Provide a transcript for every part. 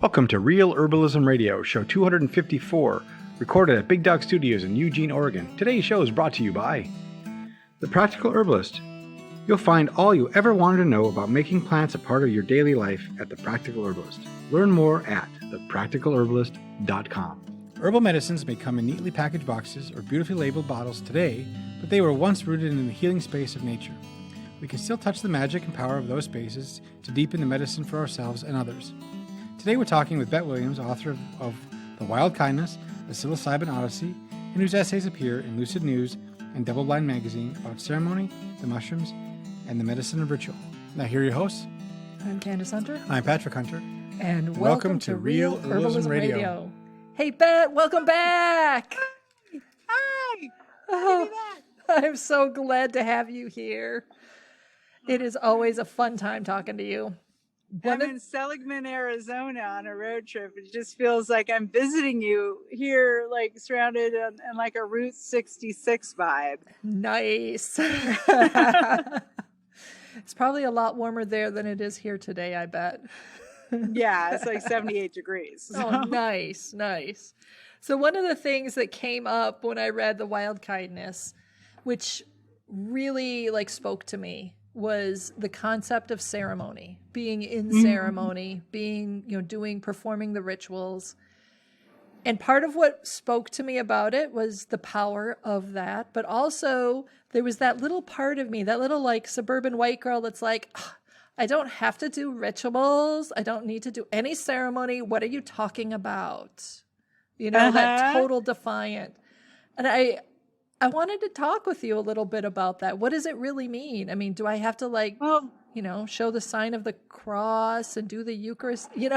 Welcome to Real Herbalism Radio, show 254, recorded at Big Dog Studios in Eugene, Oregon. Today's show is brought to you by The Practical Herbalist. You'll find all you ever wanted to know about making plants a part of your daily life at The Practical Herbalist. Learn more at thepracticalherbalist.com. Herbal medicines may come in neatly packaged boxes or beautifully labeled bottles today, but they were once rooted in the healing space of nature. We can still touch the magic and power of those spaces to deepen the medicine for ourselves and others. Today we're talking with Bett Williams, author of The Wild Kindness, the Psilocybin Odyssey, and whose essays appear in Lucid News and Double Blind Magazine about ceremony, the mushrooms, and the medicine of ritual. Now here are your hosts. I'm Candace Hunter. I'm Patrick Hunter. And welcome to Real Herbalism Radio. Hey, Bett, welcome back. Hi. Oh, I'm so glad to have you here. It is always a fun time talking to you. I'm in Seligman, Arizona on a road trip. It just feels like I'm visiting you here, like surrounded in like a Route 66 vibe. Nice. It's probably a lot warmer there than it is here today, I bet. Yeah, it's like 78 degrees. So. Oh, nice, nice. So one of the things that came up when I read The Wild Kindness, which really spoke to me, was the concept of ceremony, being in ceremony, being, performing the rituals. And part of what spoke to me about it was the power of that. But also there was that little part of me, that little suburban white girl that's like, I don't have to do rituals. I don't need to do any ceremony. What are you talking about? That total defiant. And I wanted to talk with you a little bit about that. What does it really mean? I mean, do I have to show the sign of the cross and do the Eucharist, I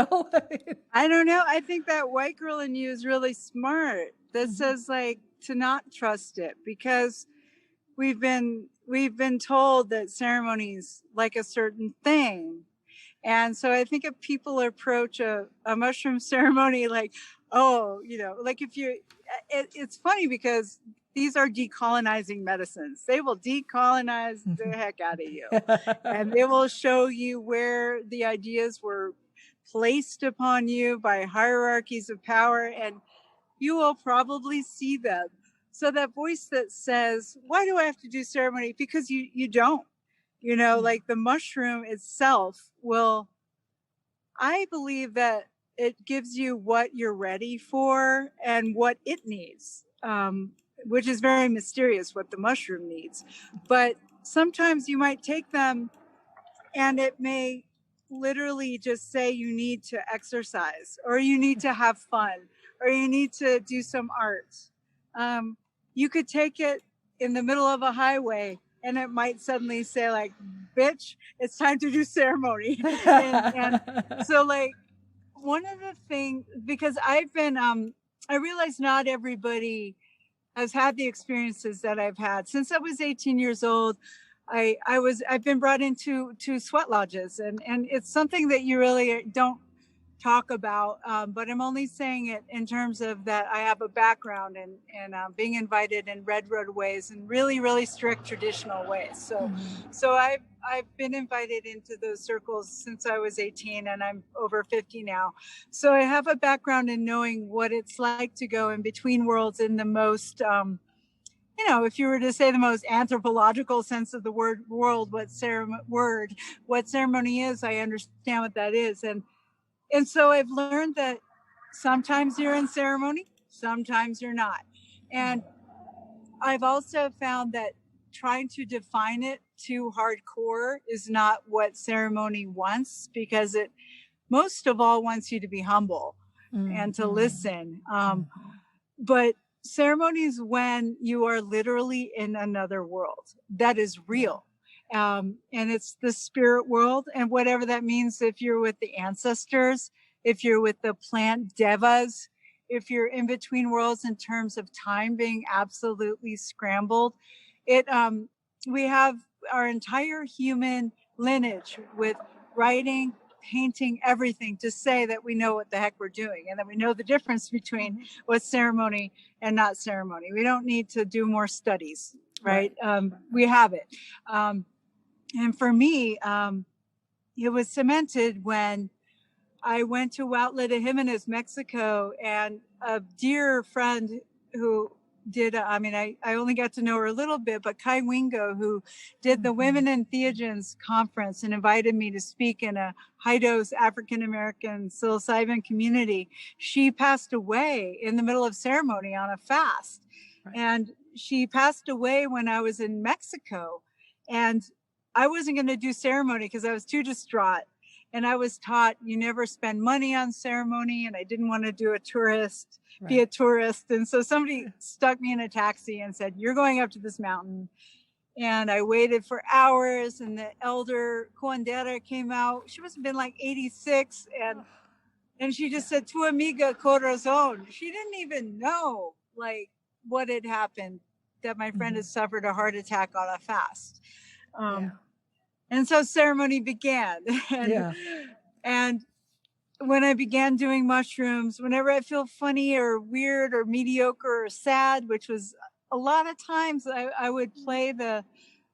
don't know. I think that white girl in you is really smart that says to not trust it, because we've been told that ceremonies like a certain thing. And so I think if people approach a mushroom ceremony it's funny because these are decolonizing medicines. They will decolonize the heck out of you. And they will show you where the ideas were placed upon you by hierarchies of power, and you will probably see them. So that voice that says, why do I have to do ceremony? Because you don't. The mushroom itself will, I believe that it gives you what you're ready for and what it needs. Which is very mysterious what the mushroom needs. But sometimes you might take them and it may literally just say you need to exercise, or you need to have fun, or you need to do some art. You could take it in the middle of a highway and it might suddenly say bitch, it's time to do ceremony. and so one of the things, because I've been, I realize not everybody has had the experiences that I've had. Since I was 18 years old, I've been brought into sweat lodges, and it's something that you really don't talk about, but I'm only saying it in terms of that I have a background in being invited in red roadways and really, really strict traditional ways. So I've been invited into those circles since I was 18, and I'm over 50 now. So I have a background in knowing what it's like to go in between worlds in the most, if you were to say the most anthropological sense of the word world, what ceremony is, I understand what that is. And so I've learned that sometimes you're in ceremony, sometimes you're not. And I've also found that trying to define it too hardcore is not what ceremony wants, because it most of all wants you to be humble and to listen. But ceremony is when you are literally in another world that is real. And it's the spirit world, and whatever that means, if you're with the ancestors, if you're with the plant devas, if you're in between worlds in terms of time being absolutely scrambled, we have our entire human lineage with writing, painting, everything to say that we know what the heck we're doing, and that we know the difference between what's ceremony and not ceremony. We don't need to do more studies, right? We have it. And for me, it was cemented when I went to Huautla de Jimenez, Mexico, and a dear friend who did, I only got to know her a little bit, but Kai Wingo, who did the Women in Theogens conference and invited me to speak in a high-dose African-American psilocybin community, she passed away in the middle of ceremony on a fast. Right. And she passed away when I was in Mexico. And I wasn't going to do ceremony because I was too distraught. And I was taught you never spend money on ceremony, and I didn't want to be a tourist. And so somebody stuck me in a taxi and said, you're going up to this mountain. And I waited for hours, and the elder curandera came out. She must have been like 86. And she just said, tu amiga corazon. She didn't even know like what had happened, that my friend had suffered a heart attack on a fast. And so ceremony began. And when I began doing mushrooms, whenever I feel funny or weird or mediocre or sad, which was a lot of times, I would play the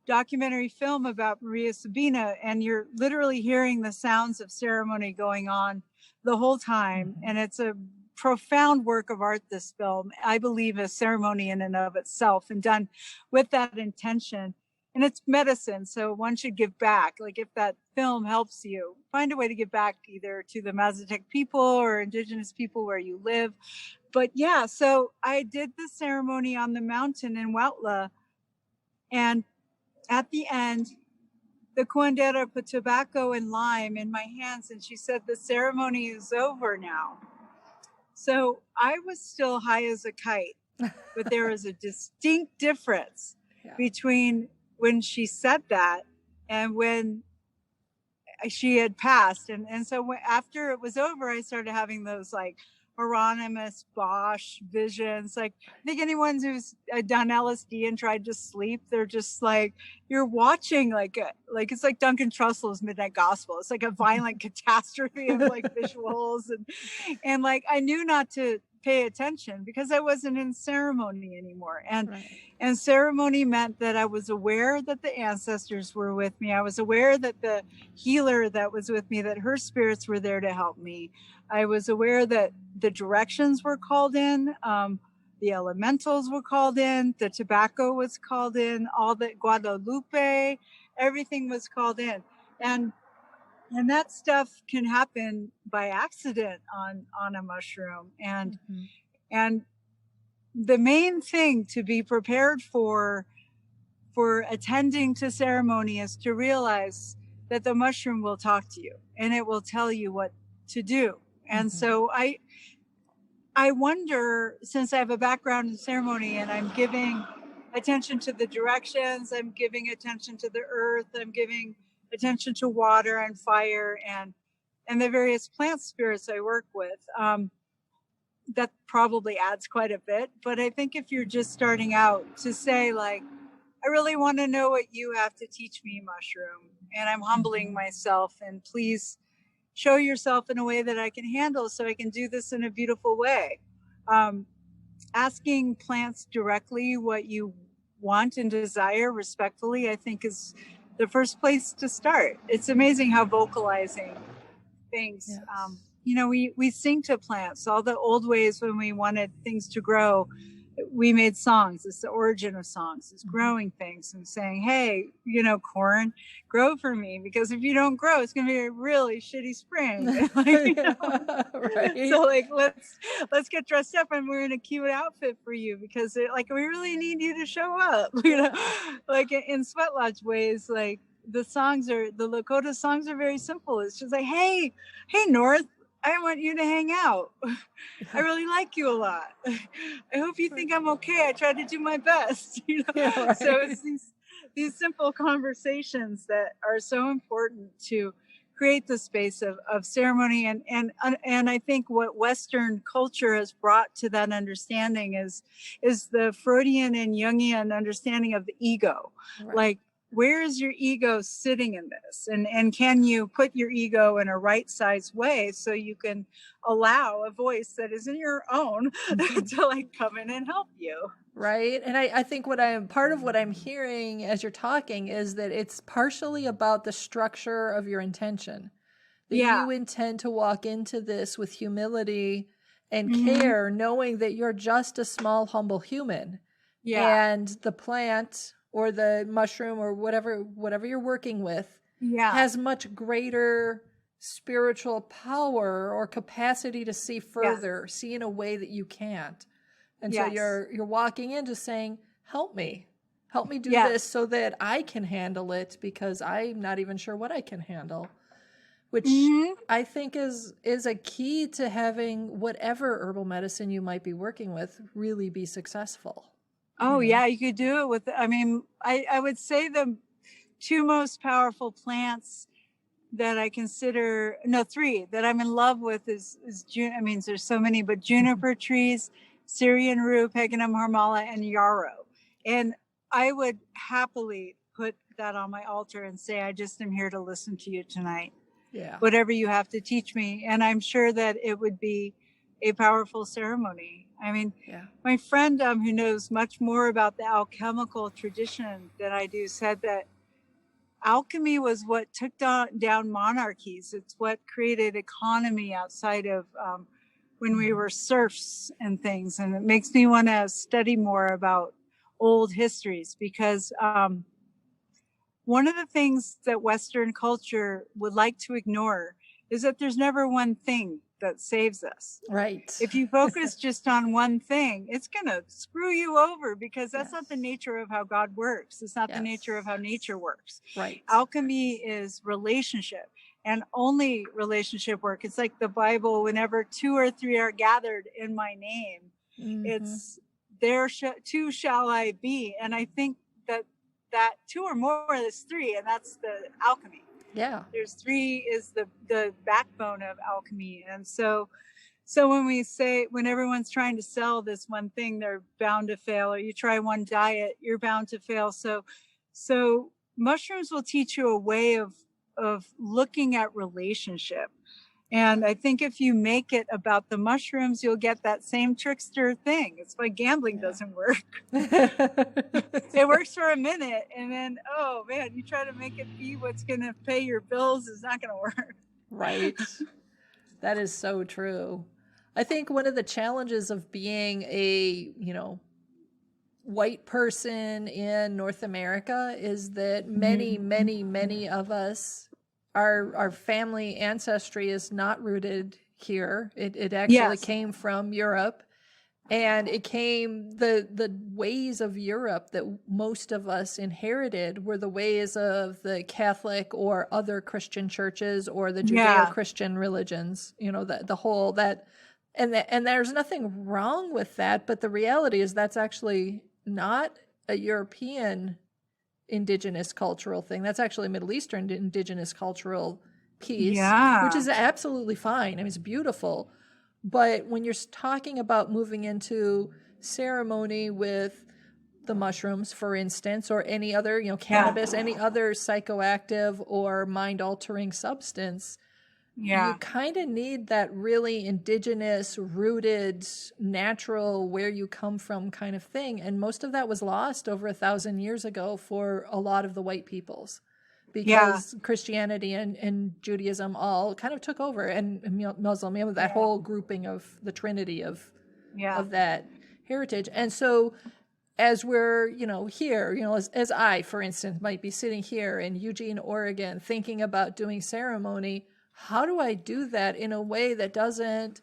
documentary film about Maria Sabina, and you're literally hearing the sounds of ceremony going on the whole time. And it's a profound work of art, this film. I believe a ceremony in and of itself, and done with that intention. And it's medicine, so one should give back. Like if that film helps you, find a way to give back either to the Mazatec people or indigenous people where you live. But yeah, so I did the ceremony on the mountain in Huautla. And at the end, the curandera put tobacco and lime in my hands, and she said, the ceremony is over now. So I was still high as a kite, but there was a distinct difference between when she said that and when she had passed. And so after it was over, I started having those like Hieronymus Bosch visions. Like I think anyone who's done LSD and tried to sleep, they're just like, you're watching like it's like Duncan Trussell's Midnight Gospel. It's like a violent catastrophe of like visuals. And like, I knew not to pay attention because I wasn't in ceremony anymore. And ceremony meant that I was aware that the ancestors were with me. I was aware that the healer that was with me, that her spirits were there to help me. I was aware that the directions were called in, the elementals were called in, the tobacco was called in, all the Guadalupe, everything was called in. And that stuff can happen by accident on a mushroom. And the main thing to be prepared for attending to ceremony is to realize that the mushroom will talk to you and it will tell you what to do. And so I wonder, since I have a background in ceremony and I'm giving attention to the directions, I'm giving attention to the earth, I'm giving attention to water and fire and the various plant spirits I work with, that probably adds quite a bit. But I think if you're just starting out, to say like, I really want to know what you have to teach me, mushroom, and I'm humbling myself, and please show yourself in a way that I can handle so I can do this in a beautiful way. Asking plants directly what you want and desire respectfully, I think is the first place to start. It's amazing how vocalizing things, we sing to plants. All the old ways when we wanted things to grow, we made songs. It's the origin of songs, is growing things and saying, hey, corn, grow for me, because if you don't grow, it's going to be a really shitty spring. So like, let's get dressed up and we're in a cute outfit for you, because we really need you to show up. Like in Sweat Lodge ways, like the Lakota songs are very simple. It's just like, hey North, I want you to hang out. I really like you a lot. I hope you think I'm okay. I tried to do my best. So it's these simple conversations that are so important to create the space of ceremony. And I think what Western culture has brought to that understanding is the Freudian and Jungian understanding of the ego. Like, where is your ego sitting in this? And can you put your ego in a right-sized way so you can allow a voice that isn't your own to come in and help you? Right. And I think part of what I'm hearing as you're talking is that it's partially about the structure of your intention, that Yeah. you intend to walk into this with humility and Mhm. care, knowing that you're just a small, humble human. Yeah. And the plant or the mushroom or whatever you're working with Yeah. has much greater spiritual power or capacity to see further, see in a way that you can't. And so Yes. you're walking in just saying, help me do Yes. this so that I can handle it, because I'm not even sure what I can handle, which Mhm. I think is a key to having whatever herbal medicine you might be working with really be successful. Oh, you know? yeah, you could do it with, I mean, I would say the two most powerful plants that I consider, no, three that I'm in love with is I mean, there's so many, but juniper trees, Syrian rue, Peganum harmala, and yarrow. And I would happily put that on my altar and say, I just am here to listen to you tonight. Yeah. Whatever you have to teach me. And I'm sure that it would be a powerful ceremony. I mean, Yeah. my friend who knows much more about the alchemical tradition than I do said that alchemy was what took down monarchies. It's what created economy outside of when we were serfs and things. And it makes me want to study more about old histories, because one of the things that Western culture would like to ignore is that there's never one thing that saves us. Right. If you focus just on one thing, it's going to screw you over, because that's not the Yes. nature of how God works. It's not the Yes. nature of how nature works. Right. Alchemy is relationship, and only relationship work. It's like the Bible, whenever 2 or 3 are gathered in my name, Mhm. it's there two shall I be. And I think that 2 or more is 3, and that's the alchemy. Yeah. There's 3 is the backbone of alchemy. And so when we say, when everyone's trying to sell this one thing, they're bound to fail, or you try one diet, you're bound to fail. So mushrooms will teach you a way of looking at relationship. And I think if you make it about the mushrooms, you'll get that same trickster thing. It's why gambling doesn't work. It works for a minute, and then, oh man, you try to make it be what's going to pay your bills, is not going to work. Right. That is so true. I think one of the challenges of being a, white person in North America is that many of us, our family ancestry is not rooted here. It actually came from Europe, and it came, the ways of Europe that most of us inherited were the ways of the Catholic or other Christian churches or the Judeo-Christian religions, the whole that, and there's nothing wrong with that, but the reality is that's actually not a European indigenous cultural thing. That's actually a Middle Eastern indigenous cultural piece, which is absolutely fine. I mean, it's beautiful. But when you're talking about moving into ceremony with the mushrooms, for instance, or any other, cannabis, any other psychoactive or mind-altering substance, you kind of need that really indigenous, rooted, natural, where you come from kind of thing. And most of that was lost over 1,000 years ago for a lot of the white peoples, because Christianity and Judaism all kind of took over, and Muslim, that whole grouping of the Trinity of that heritage. And so as we're, here, as I, for instance, might be sitting here in Eugene, Oregon, thinking about doing ceremony, how do I do that in a way that doesn't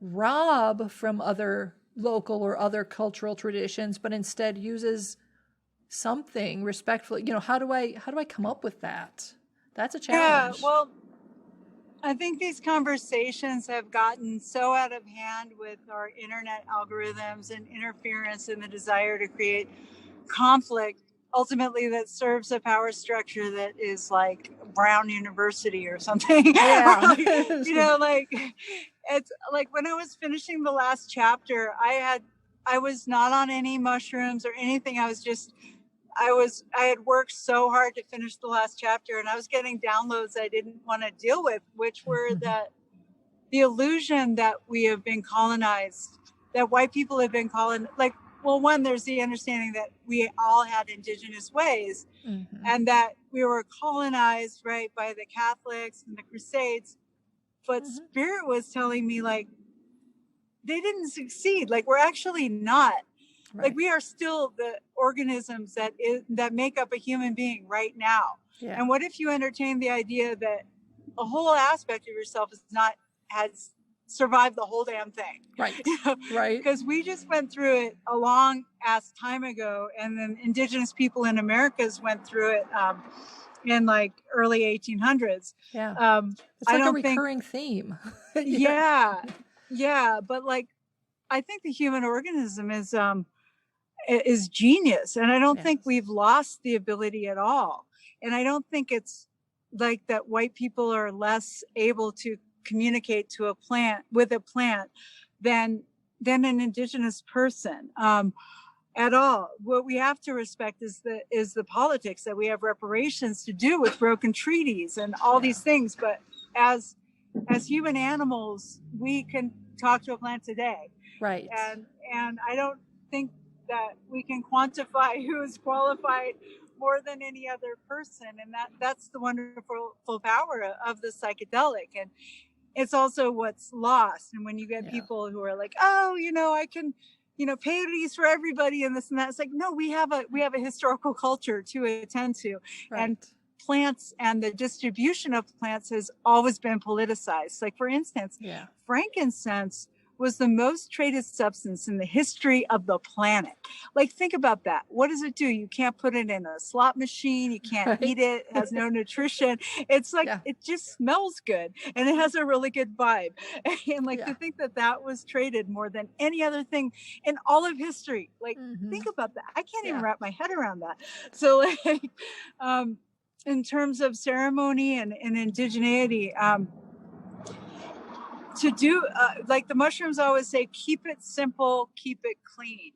rob from other local or other cultural traditions, but instead uses something respectfully? How do I come up with that? That's a challenge. Yeah, well, I think these conversations have gotten so out of hand with our internet algorithms and interference and the desire to create conflict, ultimately, that serves a power structure that is like Brown University or something. Yeah. It's like when I was finishing the last chapter, I was not on any mushrooms or anything. I had worked so hard to finish the last chapter, and I was getting downloads I didn't want to deal with, which were that the illusion that we have been colonized, that white people have been one, there's the understanding that we all had indigenous ways, and that we were colonized, right, by the Catholics and the Crusades. But Spirit was telling me, like, they didn't succeed. Like, we're actually not. Right. Like, we are still the organisms that make up a human being right now. Yeah. And what if you entertain the idea that a whole aspect of yourself has survived the whole damn thing? Right. You know? Right. Because we just went through it a long ass time ago, and then indigenous people in Americas went through it in like early 1800s. Yeah. It's like I don't a recurring theme. Yeah. But like, I think the human organism is genius, and I don't think we've lost the ability at all. And I don't think it's like that white people are less able to communicate to a plant than an indigenous person at all. What we have to respect is the politics, that we have reparations to do with broken treaties and all these things. But as human animals, we can talk to a plant today. Right. And I don't think that we can quantify who is qualified more than any other person. And that's the wonderful power of the psychedelic. And it's also what's lost. And when you get people who are like, oh, I can, peyotes for everybody and this and that. It's like, no, we have a historical culture to attend to. Right. And plants and the distribution of plants has always been politicized. Like, for instance, frankincense was the most traded substance in the history of the planet. Like, think about that. What does it do? You can't put it in a slot machine. You can't eat it. It has no nutrition. It's like, it just smells good, and it has a really good vibe. And like, to think that was traded more than any other thing in all of history. Like, think about that. I can't even wrap my head around that. So like, in terms of ceremony and indigeneity, to do like the mushrooms always say, keep it simple, keep it clean.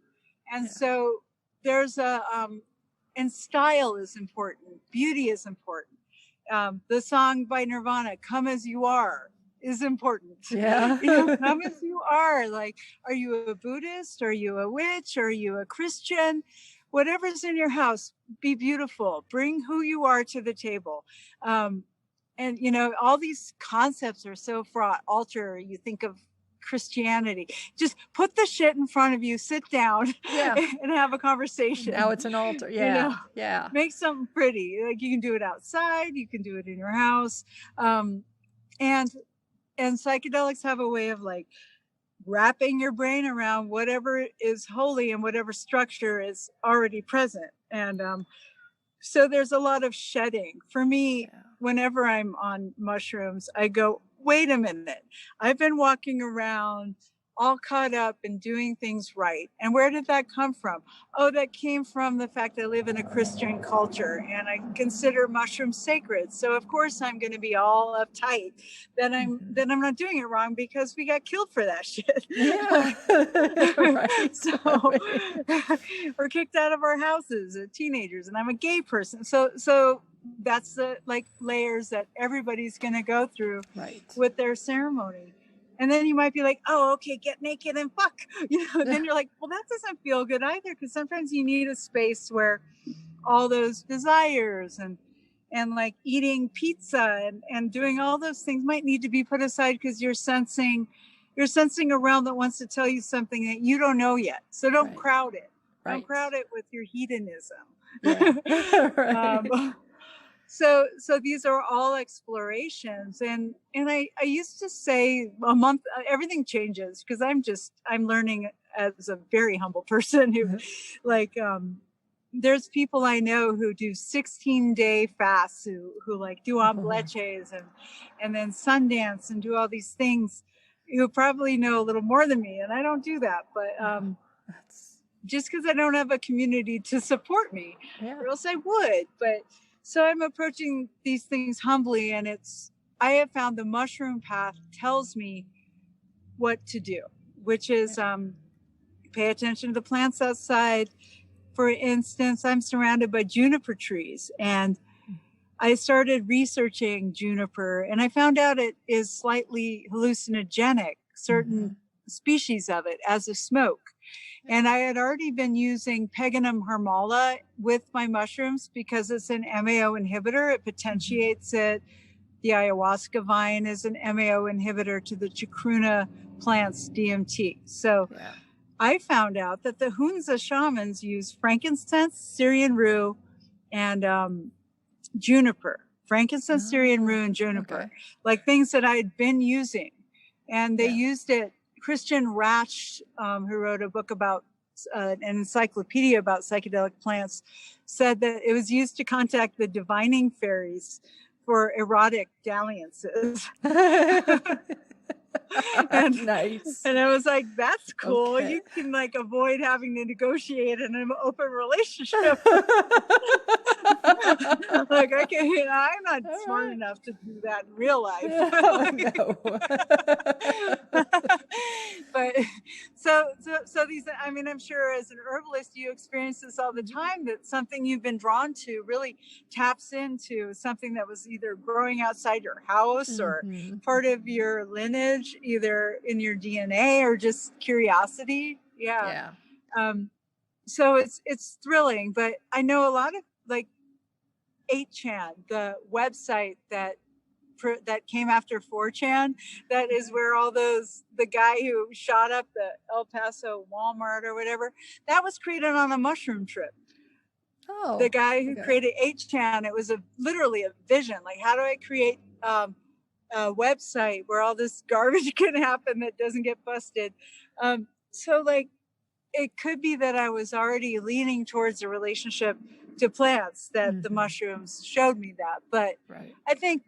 And so there's and style is important, beauty is important. The song by Nirvana, Come As You Are, is important. Come as you are. Like, are you a Buddhist? Are you a witch? Are you a Christian? Whatever's in your house, be beautiful. Bring who you are to the table. And, all these concepts are so fraught. Altar, you think of Christianity. Just put the shit in front of you, sit down and have a conversation. Now it's an altar. Make something pretty. Like, you can do it outside. You can do it in your house. And psychedelics have a way of like wrapping your brain around whatever is holy and whatever structure is already present. And so there's a lot of shedding. For me, whenever I'm on mushrooms, I go, wait a minute. I've been walking around all caught up and doing things right. And where did that come from? Oh, that came from the fact that I live in a Christian culture and I consider mushrooms sacred. So of course I'm going to be all uptight that I'm not doing it wrong because we got killed for that shit. So we're kicked out of our houses as teenagers, and I'm a gay person. So that's the like layers that everybody's going to go through with their ceremony. And then you might be like, oh, okay, get naked and fuck. Then you're like, well, that doesn't feel good either. Because sometimes you need a space where all those desires and like eating pizza and doing all those things might need to be put aside because you're sensing a realm that wants to tell you something that you don't know yet. So don't crowd it. Don't crowd it with your hedonism. So these are all explorations, and I used to say a month, everything changes because I'm learning as a very humble person who there's people I know who do 16-day fasts who like do ombleches and then Sundance and do all these things, who probably know a little more than me, and I don't do that, but just because I don't have a community to support me, or else I would. But so I'm approaching these things humbly, and I have found the mushroom path tells me what to do, which is pay attention to the plants outside. For instance, I'm surrounded by juniper trees, and I started researching juniper, and I found out it is slightly hallucinogenic, certain species of it, as a smoke. And I had already been using Peganum harmala with my mushrooms because it's an MAO inhibitor. It potentiates it. The ayahuasca vine is an MAO inhibitor to the chacruna plant's DMT. So I found out that the Hunza shamans use frankincense, Syrian rue, and juniper. Frankincense, Syrian rue, and juniper, like things that I had been using. And they used it. Christian Ratch, who wrote a book about an encyclopedia about psychedelic plants, said that it was used to contact the divining fairies for erotic dalliances. And, nice. And I was like, that's cool. Okay. You can like avoid having to negotiate in an open relationship. Like I'm not smart enough to do that in real life. No. But so these, I mean, I'm sure as an herbalist, you experience this all the time, that something you've been drawn to really taps into something that was either growing outside your house or part of your lineage, either in your DNA or just curiosity. Yeah. So it's thrilling, but I know a lot of like 8chan, the website that came after 4chan, that is where all those, the guy who shot up the El Paso Walmart or whatever, that was created on a mushroom trip. Oh, the guy who created 8chan, it was literally a vision. Like, how do I create a website where all this garbage can happen that doesn't get busted? So like, it could be that I was already leaning towards a relationship to plants, that the mushrooms showed me that. But I think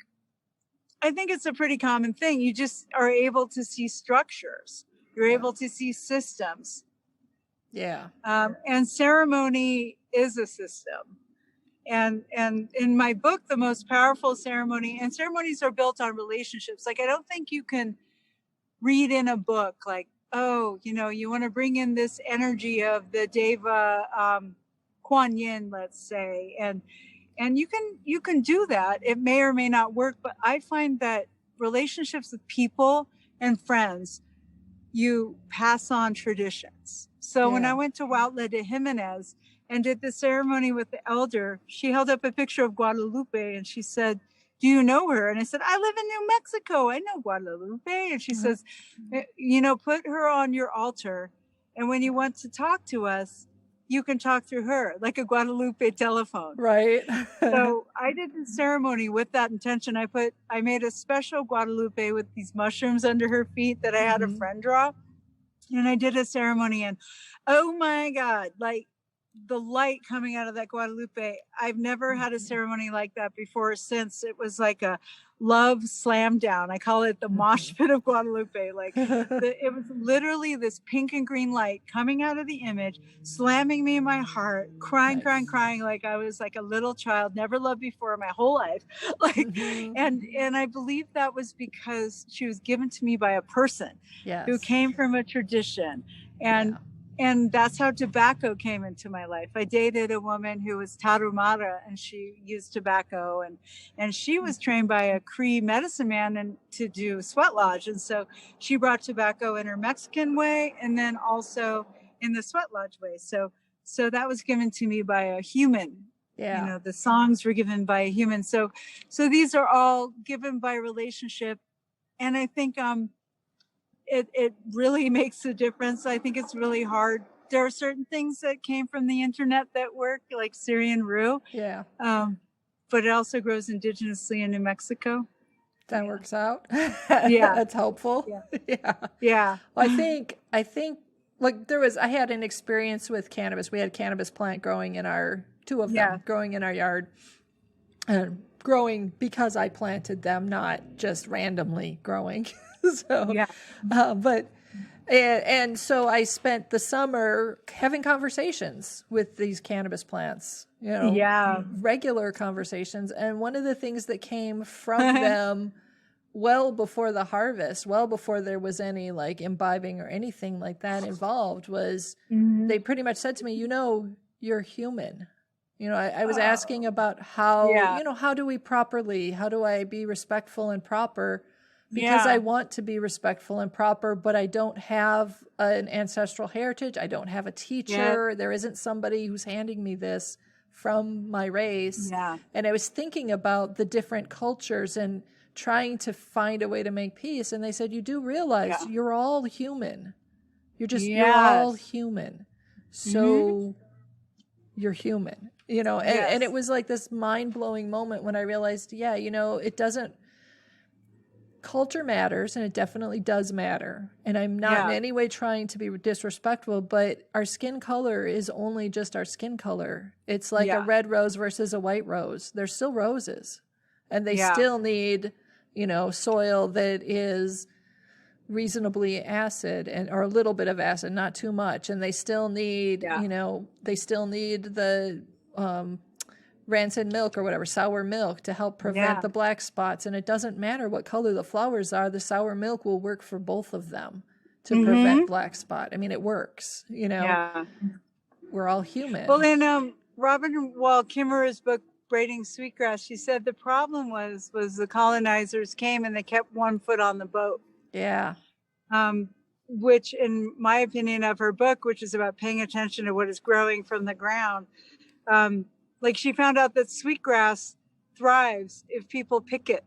it's a pretty common thing. You just are able to see structures. You're able to see systems. And ceremony is a system. And in my book, The Most Powerful Ceremony, and ceremonies are built on relationships. Like, I don't think you can read in a book like, oh, you know, you want to bring in this energy of the Deva Kuan Yin, let's say, and you can do that. It may or may not work, but I find that relationships with people and friends, you pass on traditions. So when I went to Huautla de Jimenez and did the ceremony with the elder, she held up a picture of Guadalupe and she said, do you know her? And I said, I live in New Mexico. I know Guadalupe. And she says, you know, put her on your altar. And when you want to talk to us, you can talk through her, like a Guadalupe telephone. Right. So I did the ceremony with that intention. I made a special Guadalupe with these mushrooms under her feet that I had a friend draw. And I did a ceremony, and oh my God, like the light coming out of that Guadalupe. I've never had a ceremony like that before or since. It was like a love slam down. I call it the mosh pit of Guadalupe. Like it was literally this pink and green light coming out of the image, slamming me in my heart, crying. Like I was like a little child, never loved before in my whole life. Like, and I believe that was because she was given to me by a person who came from a tradition. And that's how tobacco came into my life. I dated a woman who was Tarahumara, and she used tobacco, and she was trained by a Cree medicine man and to do sweat lodge. And so she brought tobacco in her Mexican way and then also in the sweat lodge way. So that was given to me by a human. You know, the songs were given by a human. So these are all given by relationship. And I think it really makes a difference. I think it's really hard. There are certain things that came from the internet that work, like Syrian rue. But it also grows indigenously in New Mexico. That works out. That's helpful. Well, I think like I had an experience with cannabis. We had cannabis plant growing in two of them growing in our yard. Growing because I planted them, not just randomly growing. So I spent the summer having conversations with these cannabis plants, you know, regular conversations. And one of the things that came from them well before the harvest, well before there was any like imbibing or anything like that involved, was they pretty much said to me, you know, you're human. You know, I was asking about how, you know, how do I be respectful and proper because I want to be respectful and proper, but I don't have an ancestral heritage. I don't have a teacher. There isn't somebody who's handing me this from my race. And I was thinking about the different cultures and trying to find a way to make peace. And they said, you do realize you're all human. You're all human. So you're human, you know, and it was like this mind-blowing moment when I realized, you know, it doesn't, culture matters, and it definitely does matter. And I'm not in any way trying to be disrespectful, but our skin color is only just our skin color. It's like a red rose versus a white rose. They're still roses, and they still need, you know, soil that is reasonably acid or a little bit of acid, not too much. And they still need, you know, they still need the rancid milk or whatever, sour milk, to help prevent the black spots. And it doesn't matter what color the flowers are, the sour milk will work for both of them to prevent black spot. I mean, it works, you know. We're all human. Well, in Robin Wall Kimmerer's book, Braiding Sweetgrass, she said the problem was the colonizers came and they kept one foot on the boat. Which, in my opinion of her book, which is about paying attention to what is growing from the ground, like she found out that sweetgrass thrives if people pick it.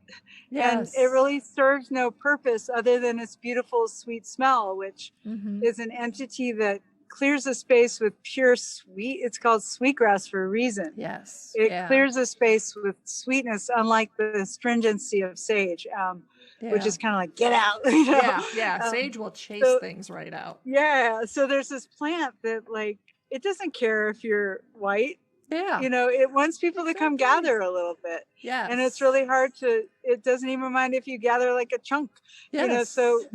And it really serves no purpose other than its beautiful sweet smell, which is an entity that clears a space with pure sweet. It's called sweetgrass for a reason. It clears a space with sweetness, unlike the stringency of sage. Which is kind of like, get out. You know? Sage will chase things right out. So there's this plant that, like, it doesn't care if you're white. You know, it wants people to come gather a little bit. And it's really hard it doesn't even mind if you gather like a chunk. You know, so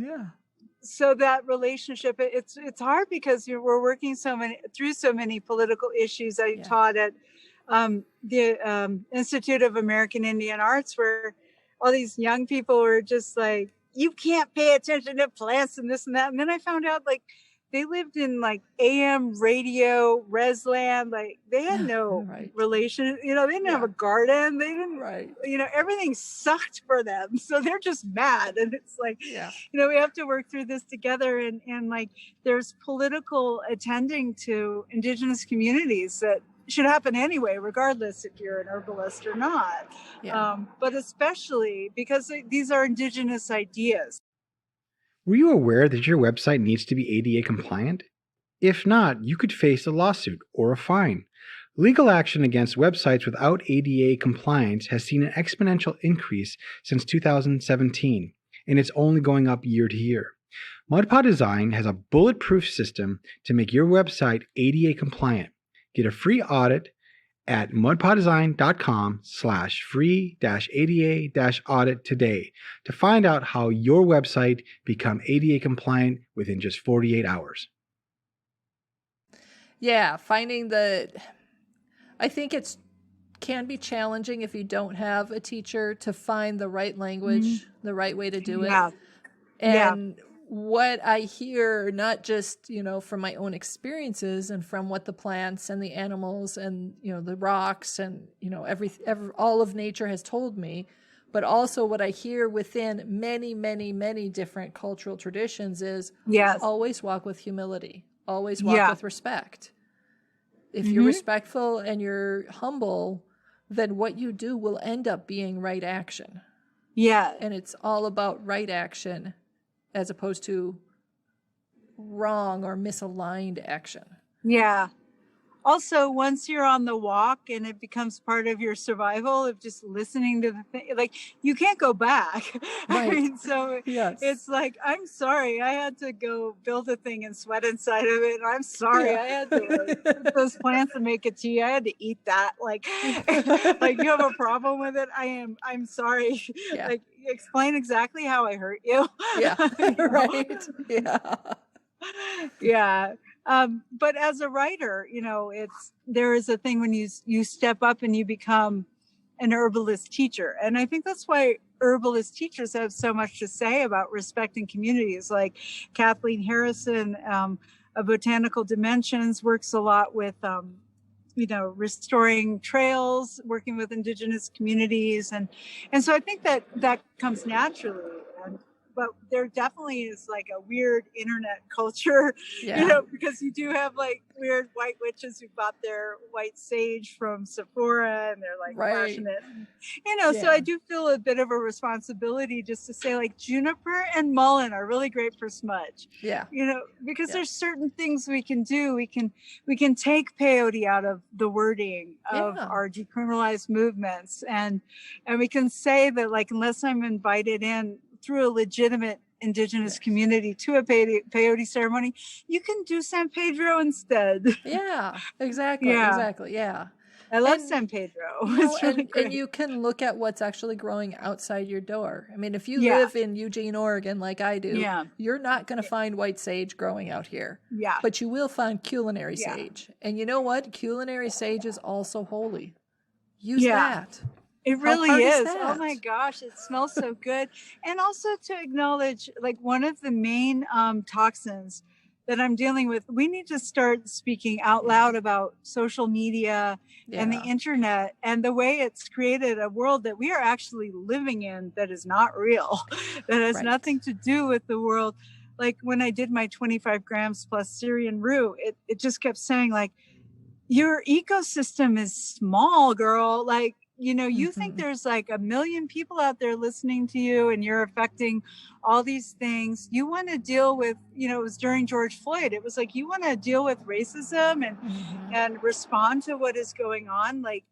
that relationship, it's hard because we're working through so many political issues. I taught at the Institute of American Indian Arts, where all these young people were just like, you can't pay attention to plants and this and that. And then I found out, like, they lived in like AM radio, Resland, like they had no relation, you know, they didn't have a garden. They didn't, you know, everything sucked for them. So they're just mad. And it's like, you know, we have to work through this together. And like, there's political attending to indigenous communities that should happen anyway, regardless if you're an herbalist or not. But especially because these are indigenous ideas. Were you aware that your website needs to be ADA compliant? If not, you could face a lawsuit or a fine. Legal action against websites without ADA compliance has seen an exponential increase since 2017, and it's only going up year to year. MudPod Design has a bulletproof system to make your website ADA compliant. Get a free audit at mudpoddesign.com/free-ADA-audit today to find out how your website become ADA compliant within just 48 hours. Finding I think can be challenging if you don't have a teacher to find the right language, the right way to do it. And what I hear, not just, you know, from my own experiences and from what the plants and the animals and, you know, the rocks and, you know, all of nature has told me, but also what I hear within many, many, many different cultural traditions is always walk with humility, always walk with respect. If you're respectful and you're humble, then what you do will end up being right action. And it's all about right action, as opposed to wrong or misaligned action. Also, once you're on the walk and it becomes part of your survival of just listening to the thing, like, you can't go back. I mean, so it's like, I'm sorry, I had to go build a thing and sweat inside of it. I'm sorry, I had to put those plants and make a tea. I had to eat that. Like, like, you have a problem with it? I'm sorry. Like, explain exactly how I hurt you. But as a writer, you know, there is a thing when you step up and you become an herbalist teacher. And I think that's why herbalist teachers have so much to say about respecting communities. Like Kathleen Harrison of Botanical Dimensions works a lot with, you know, restoring trails, working with indigenous communities. And so I think that comes naturally. but there definitely is like a weird internet culture, Yeah. because you do have like weird white witches who bought their white sage from Sephora and they're like Right. flashing it. So Yeah. I do feel a bit of a responsibility just to say like juniper and mullein are really great for smudge. Yeah. Because Yeah. there's certain things we can do. We can take peyote out of the wording of Yeah. our decriminalized movements, and we can say that like unless I'm invited in through a legitimate indigenous Yes. community to a peyote ceremony, you can do San Pedro instead. Yeah, exactly. Yeah. Exactly. Yeah. I love And, San Pedro. It's really great. and you can look at what's actually growing outside your door. I mean, if you Yeah. live in Eugene, Oregon, like I do, Yeah. you're not going to find white sage growing out here. Yeah. But you will find culinary Yeah. sage. And you know what? Culinary sage is also holy. Use Yeah. that. It How really hard is. that? Oh my gosh, it smells so good. And also to acknowledge like one of the main toxins that I'm dealing with, we need to start speaking out loud about social media and the Yeah. internet and the way it's created a world that we are actually living in that is not real, that has Right. nothing to do with the world. Like when I did my 25 grams plus Syrian rue, it just kept saying like, your ecosystem is small, girl. Like, you think Mhm. there's like 1 million people out there listening to you and you're affecting all these things. You want to deal with, it was during George Floyd. It was like, you want to deal with racism Mhm. and respond to what is going on. Like,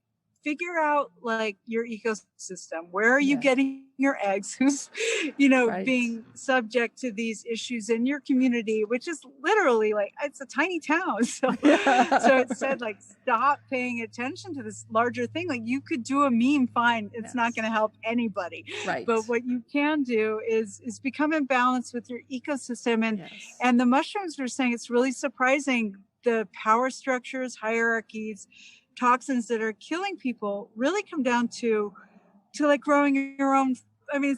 figure out like your ecosystem. Where are you Yes. getting your eggs? Who's, Right. being subject to these issues in your community, which is literally like, it's a tiny town. So it said like, stop paying attention to this larger thing. Like you could do a meme, fine. It's not Yes. going to help anybody. Right. But what you can do is become in balance with your ecosystem. Yes. And the mushrooms were saying it's really surprising the power structures, hierarchies, toxins that are killing people really come down to like growing your own. I mean,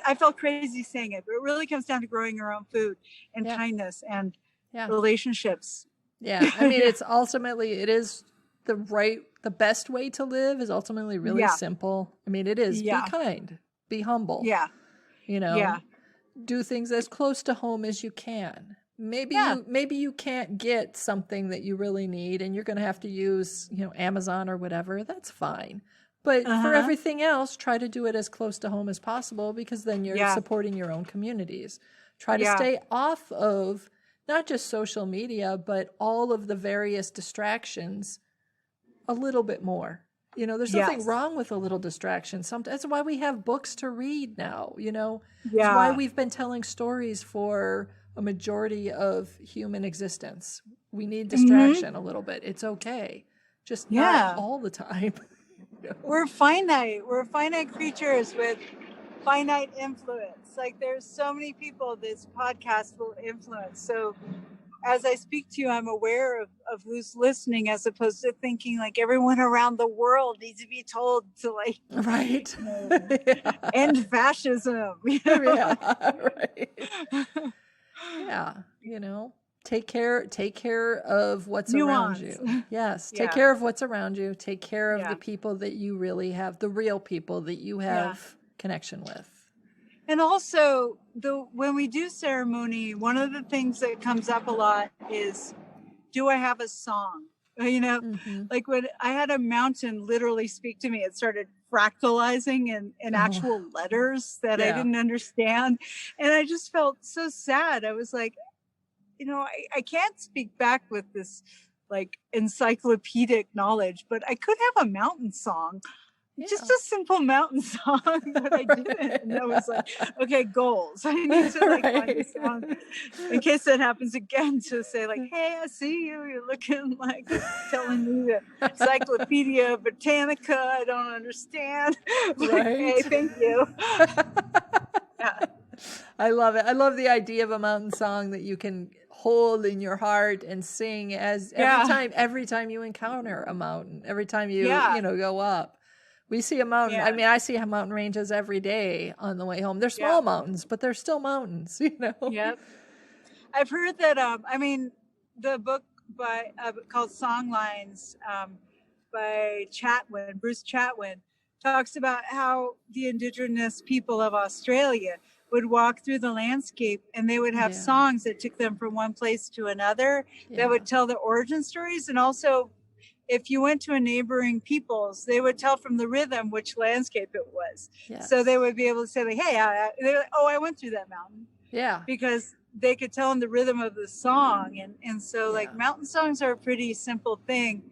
I felt crazy saying it, but it really comes down to growing your own food and Yeah. kindness and Yeah. relationships. Yeah. I mean, it's ultimately, it is the best way to live is ultimately really Yeah. simple. I mean, it is Yeah. be kind, be humble. Yeah. Yeah. Do things as close to home as you can. Maybe you can't get something that you really need and you're going to have to use, Amazon or whatever. That's fine. But for everything else, try to do it as close to home as possible because then you're supporting your own communities. Try to stay off of not just social media, but all of the various distractions a little bit more. There's nothing wrong with a little distraction. That's why we have books to read now, It's why we've been telling stories for a majority of human existence. We need distraction a little bit. It's okay. Just not all the time. We're finite. We're finite creatures with finite influence. Like there's so many people this podcast will influence. So as I speak to you, I'm aware of who's listening as opposed to thinking like everyone around the world needs to be told to like right end fascism. Yeah, right. Yeah, take care of what's around you. Yes, take care of what's around you. Take care of the people that you really have, the real people that you have connection with. And also, when we do ceremony, one of the things that comes up a lot is, do I have a song? Like when I had a mountain literally speak to me, it started fractalizing in actual letters that I didn't understand. And I just felt so sad. I was like, I can't speak back with this like encyclopedic knowledge, but I could have a mountain song. Just a simple mountain song, but I didn't. And I was like, okay, goals. I need to like find a song in case that happens again to say like, hey, I see you. You're looking like telling me the Encyclopedia Britannica. I don't understand. Like, hey, thank you. I love it. I love the idea of a mountain song that you can hold in your heart and sing as every time you encounter a mountain, every time you go up. We see a mountain. I mean, I see mountain ranges every day on the way home. They're small mountains, but they're still mountains, Yep. I've heard that, the book called Songlines by Bruce Chatwin, talks about how the indigenous people of Australia would walk through the landscape, and they would have songs that took them from one place to another that would tell the origin stories. And also, if you went to a neighboring people's, they would tell from the rhythm which landscape it was. So they would be able to say, like, hey, I went through that mountain. Yeah. Because they could tell in the rhythm of the song. And so like mountain songs are a pretty simple thing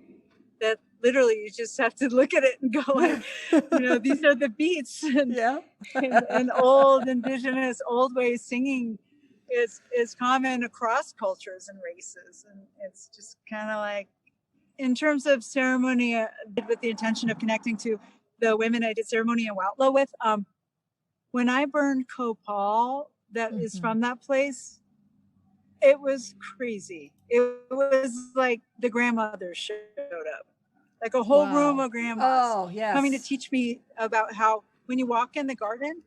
that literally you just have to look at it and go like, you know, these are the beats. And old indigenous old ways singing is common across cultures and races. And it's just kind of like, in terms of ceremony, with the intention of connecting to the women I did ceremony in Huautla with, when I burned copal that is from that place, it was crazy. It was like the grandmothers showed up. Like a whole room of grandmas coming to teach me about how when you walk in the garden,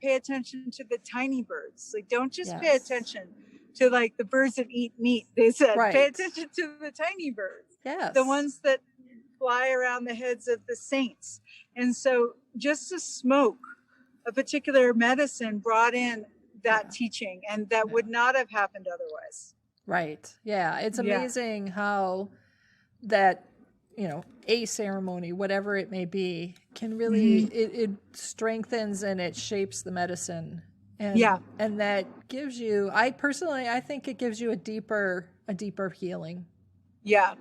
pay attention to the tiny birds. Like, don't just pay attention to like the birds that eat meat. They said, pay attention to the tiny birds, the ones that fly around the heads of the saints. And so just to smoke a particular medicine brought in that teaching, and that would not have happened otherwise. Right. Yeah. It's amazing how that, you know, a ceremony, whatever it may be, can really, it strengthens and it shapes the medicine. And, and that gives you, I think it gives you a deeper healing. Yeah.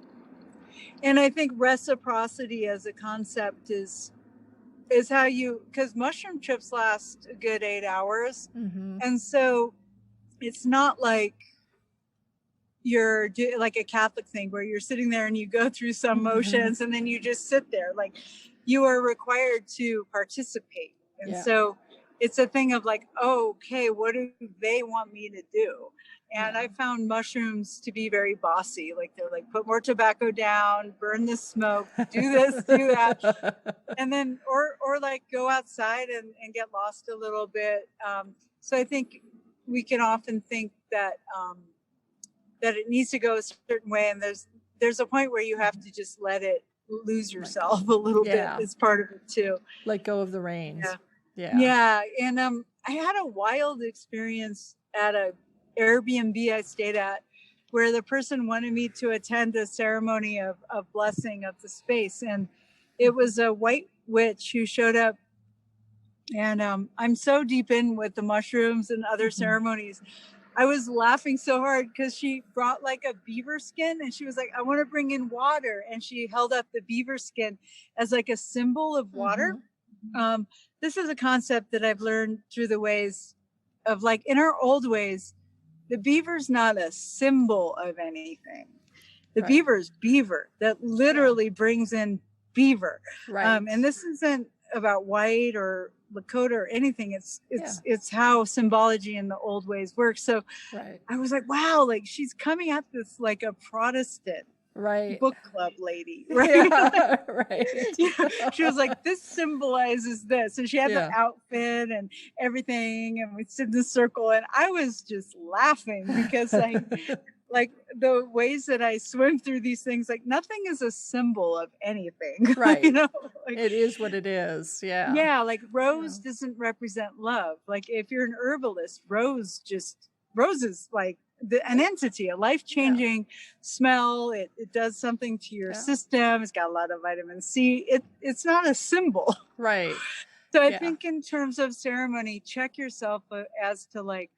And I think reciprocity as a concept is how you, because mushroom trips last a good 8 hours. And so it's not like you're like a Catholic thing where you're sitting there and you go through some motions and then you just sit there. Like, you are required to participate. And so it's a thing of like, oh, okay, what do they want me to do? And I found mushrooms to be very bossy. Like, they're like, put more tobacco down, burn the smoke, do this, do that. And then, or like go outside and get lost a little bit. So I think we can often think that, that it needs to go a certain way. And there's a point where you have to just let it lose yourself a little bit as part of it too. Let go of the reins. Yeah. And I had a wild experience at a Airbnb I stayed at, where the person wanted me to attend a ceremony of blessing of the space. And it was a white witch who showed up. And I'm so deep in with the mushrooms and other ceremonies. I was laughing so hard because she brought like a beaver skin, and she was like, I want to bring in water. And she held up the beaver skin as like a symbol of water. This is a concept that I've learned through the ways of, like, in our old ways, the beaver's not a symbol of anything. The beaver's beaver that literally brings in beaver. And this isn't about white or Lakota or anything. It's how symbology in the old ways works. So I was like, wow, like, she's coming at this like a Protestant book club lady, She was like, this symbolizes this, and she had the outfit and everything, and we stood in the circle, and I was just laughing because like the ways that I swim through these things, like, nothing is a symbol of anything, you know, like, it is what it is. Like, rose doesn't represent love. Like, if you're an herbalist, rose is like an entity, a life-changing smell. It does something to your system. It's got a lot of vitamin C. It's not a symbol. So I think in terms of ceremony, check yourself as to, like,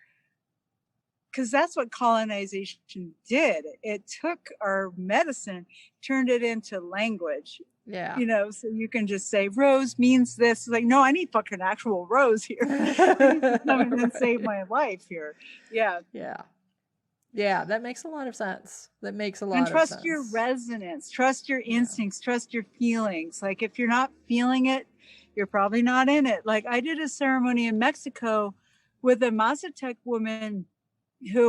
because that's what colonization did. It took our medicine, turned it into language. You know, so you can just say rose means this. Like, no, I need fucking actual rose here. I need to come in and save my life here. Yeah, that makes a lot of sense. That makes a lot of sense. And trust your resonance, trust your instincts, trust your feelings. Like, if you're not feeling it, you're probably not in it. Like, I did a ceremony in Mexico with a Mazatec woman who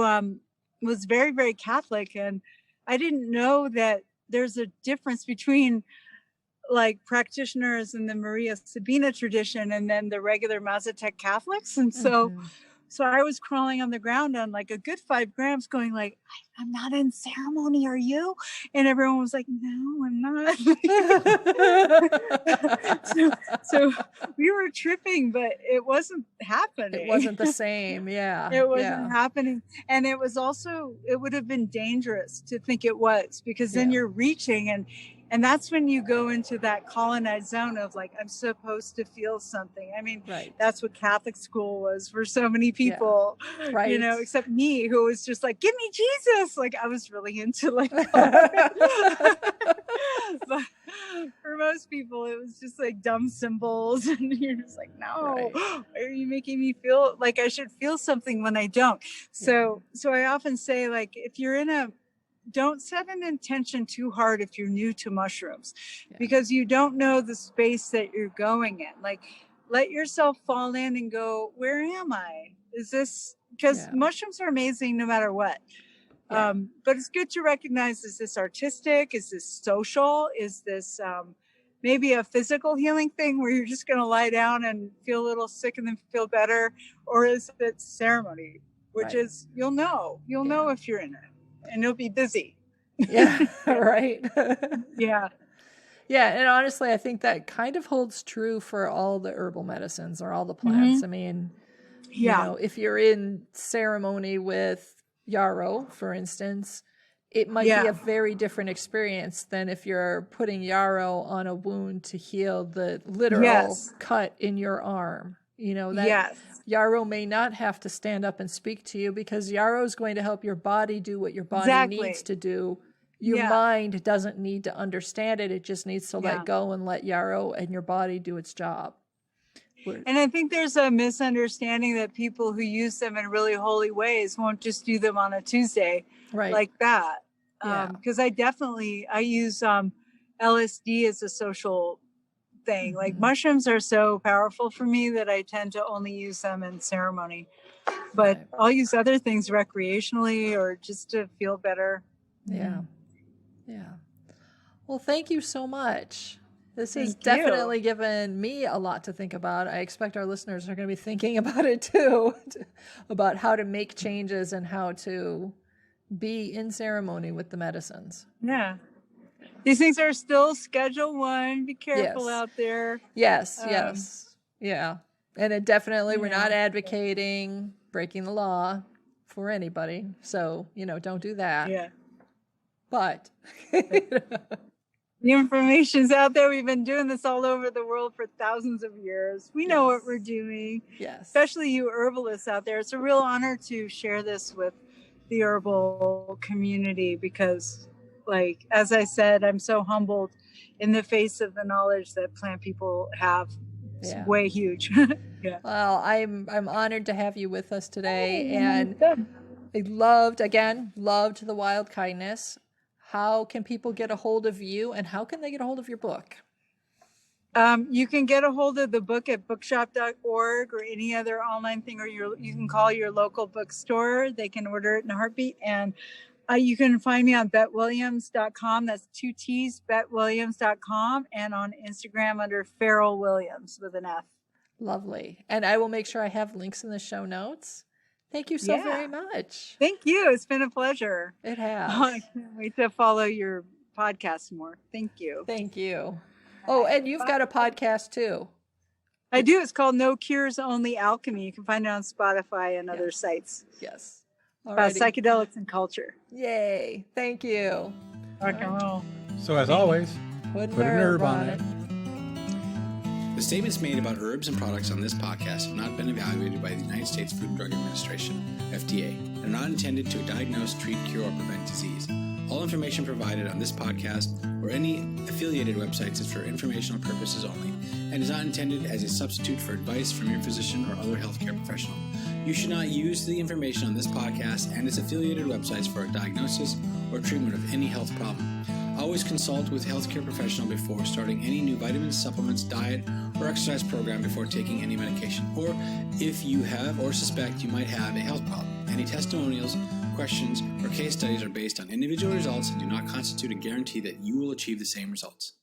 was very, very Catholic. And I didn't know that there's a difference between, like, practitioners in the Maria Sabina tradition and then the regular Mazatec Catholics. And so So I was crawling on the ground on like a good 5 grams going like, I'm not in ceremony, are you? And everyone was like, no, I'm not. so we were tripping, but it wasn't happening. It wasn't the same. Yeah. It wasn't happening. And it was also, it would have been dangerous to think it was, because then you're reaching and that's when you go into that colonized zone of like, I'm supposed to feel something. I mean, that's what Catholic school was for so many people, you know, except me, who was just like, give me Jesus. Like I was really into like, but for most people, it was just like dumb symbols. And you're just like, no, why are you making me feel like I should feel something when I don't? So I often say, like, if you're don't set an intention too hard if you're new to mushrooms, because you don't know the space that you're going in. Like, let yourself fall in and go, where am I? Is this, because mushrooms are amazing no matter what. But it's good to recognize, is this artistic? Is this social? Is this maybe a physical healing thing where you're just going to lie down and feel a little sick and then feel better? Or is it ceremony, which is, you'll know if you're in it. And you'll be busy. Right. Yeah. And honestly, I think that kind of holds true for all the herbal medicines or all the plants. I mean, you know, if you're in ceremony with yarrow, for instance, it might be a very different experience than if you're putting yarrow on a wound to heal the literal cut in your arm. You know, that yarrow may not have to stand up and speak to you, because yarrow is going to help your body do what your body needs to do. Your mind doesn't need to understand it. It just needs to let go and let yarrow and your body do its job. And I think there's a misunderstanding that people who use them in really holy ways won't just do them on a Tuesday like that. Because I use LSD as a social thing. Like mushrooms are so powerful for me that I tend to only use them in ceremony, but I'll use other things recreationally or just to feel better. Well, thank you so much. This has definitely given me a lot to think about. I expect our listeners are going to be thinking about it too, about how to make changes and how to be in ceremony with the medicines. These things are still Schedule 1. Be careful out there. Yes. And it definitely, we're not advocating breaking the law for anybody. So, you know, don't do that. But the information's out there. We've been doing this all over the world for thousands of years. We know what we're doing. Especially you herbalists out there. It's a real honor to share this with the herbal community, because, like, as I said, I'm so humbled in the face of the knowledge that plant people have. It's way huge. Well, I'm honored to have you with us today. And I loved the Wild Kindness. How can people get a hold of you, and how can they get a hold of your book? You can get a hold of the book at bookshop.org or any other online thing, or you can call your local bookstore. They can order it in a heartbeat. And you can find me on bettwilliams.com. That's 2 T's, bettwilliams.com, and on Instagram under Feral Williams with an F. Lovely. And I will make sure I have links in the show notes. Thank you so very much. Thank you. It's been a pleasure. It has. I can't wait to follow your podcast more. Thank you. Thank you. Oh, and you've got a podcast too. I do. It's called No Cures, Only Alchemy. You can find it on Spotify and other sites. Yes. About psychedelics and culture. Yay. Thank you. Rock and roll. So as always, put an herb on it. The statements made about herbs and products on this podcast have not been evaluated by the United States Food and Drug Administration, FDA, and are not intended to diagnose, treat, cure, or prevent disease. All information provided on this podcast or any affiliated websites is for informational purposes only and is not intended as a substitute for advice from your physician or other healthcare professional. You should not use the information on this podcast and its affiliated websites for a diagnosis or treatment of any health problem. Always consult with a healthcare professional before starting any new vitamins, supplements, diet, or exercise program before taking any medication, or if you have or suspect you might have a health problem. Any testimonials, questions, or case studies are based on individual results and do not constitute a guarantee that you will achieve the same results.